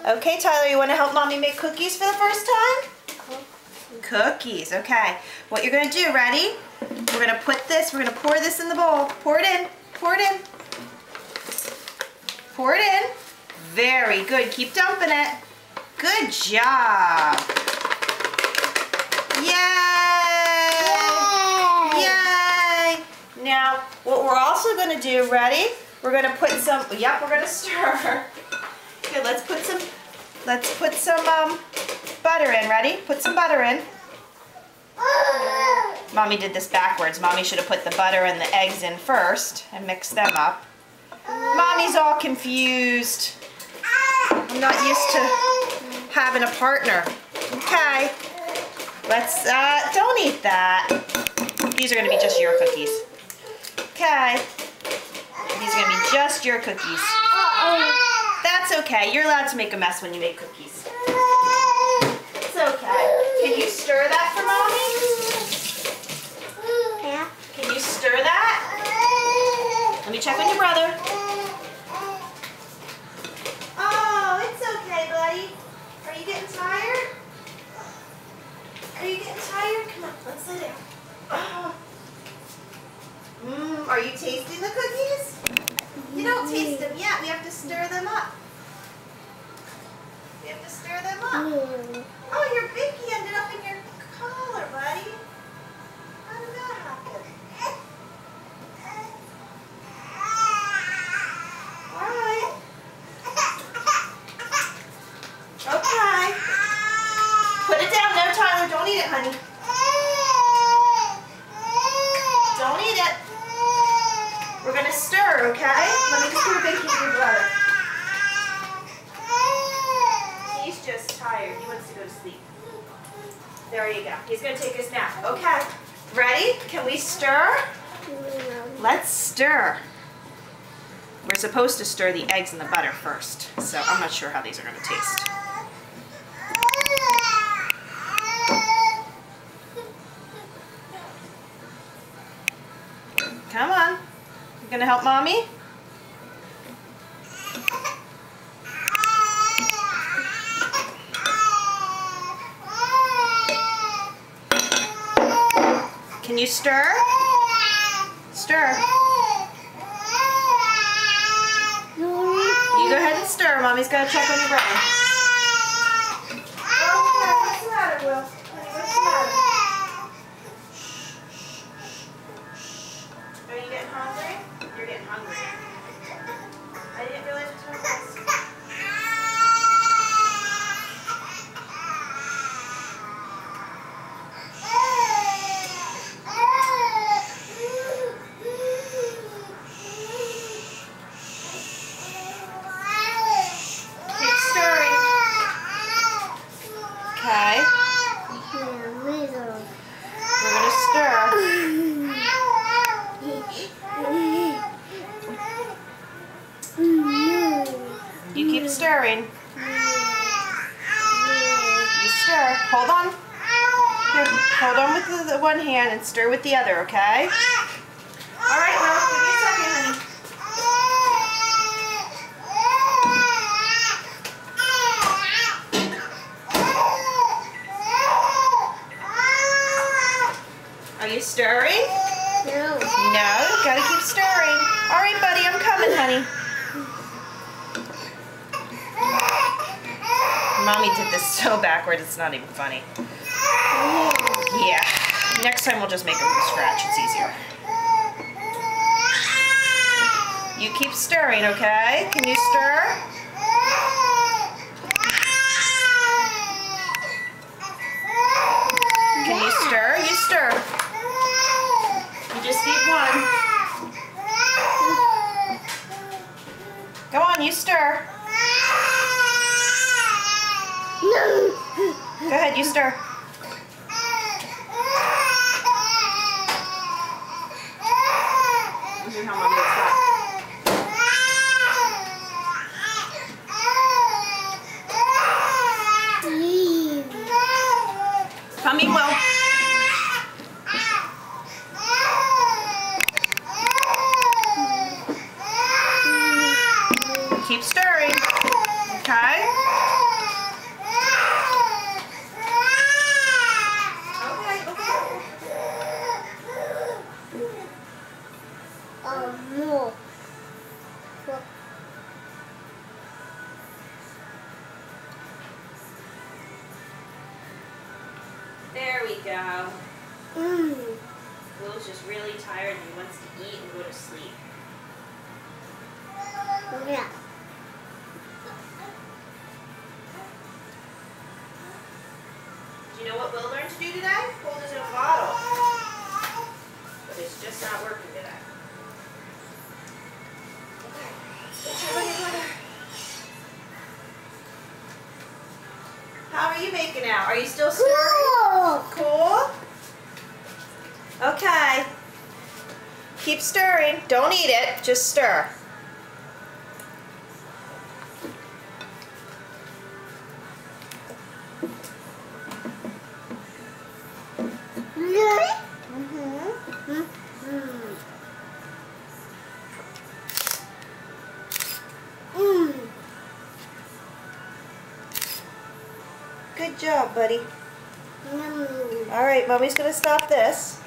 Okay, Tyler, you want to help Mommy make cookies for the first time? Cookies, okay. What you're going to do, ready? We're going to pour this in the bowl. Pour it in, pour it in. Pour it in. Very good, keep dumping it. Good job. Yay! Yay! Now, what we're also going to do, ready? We're going to put some, we're going to stir. Good, let's put some butter in, ready? Put some butter in. Mommy did this backwards. Mommy should have put the butter and the eggs in first and mixed them up. Mommy's all confused. I'm not used to having a partner. Okay. Let's, don't eat that. These are gonna be just your cookies. Okay. These are gonna be just your cookies. That's okay. You're allowed to make a mess when you make cookies. It's okay. Can you stir that for Mommy? Yeah. Can you stir that? Let me check with your brother. Oh, it's okay, buddy. Are you getting tired? Are you getting tired? Come on, let's sit down. Oh. Are you tasting the cookies? You don't taste them yet. We have to stir them up. We have to stir them up. Oh, your binky ended up in your collar, buddy. How did that happen? All right. Okay. Put it down. No, Tyler, don't eat it, honey. Don't eat it. We're going to stir, okay? Let me just put a binky in your brother. He's just tired. He wants to go to sleep. There you go. He's going to take his nap. Okay. Ready? Can we stir? Let's stir. We're supposed to stir the eggs and the butter first, so I'm not sure how these are going to taste. Come on. You gonna help Mommy? Can you stir? Stir. You go ahead and stir. Mommy's gotta check on your brother. What's the matter, Will? Honey, what's the matter? Are you getting hungry? You're getting hungry. I didn't realize it was my best. Keep stirring. Okay. We're going to stir. You keep stirring. You stir. Hold on. Here, hold on with the one hand and stir with the other, okay? All right, Will. Give me a second, honey. Are you stirring? No. No, gotta keep stirring. All right, buddy, I'm coming, honey. Mommy did this so backwards, it's not even funny. Yeah, next time we'll just make them from scratch, it's easier. You keep stirring, okay? Can you stir? Can you stir? You stir. You just need one. Go on, you stir. No. Go ahead, you stir. This is how Mom gets that. Coming, Will. Keep stirring. Okay? More. There we go. Mm. Will's just really tired and he wants to eat and go to sleep. Yeah. Do you know what Will learned to do today? Hold his own bottle. But it's just not working today. How are you making out? Are you still stirring? Cool? Okay. Keep stirring. Don't eat it. Just stir. Really? Mm-hmm. Good job, buddy. All right, Mommy's going to stop this.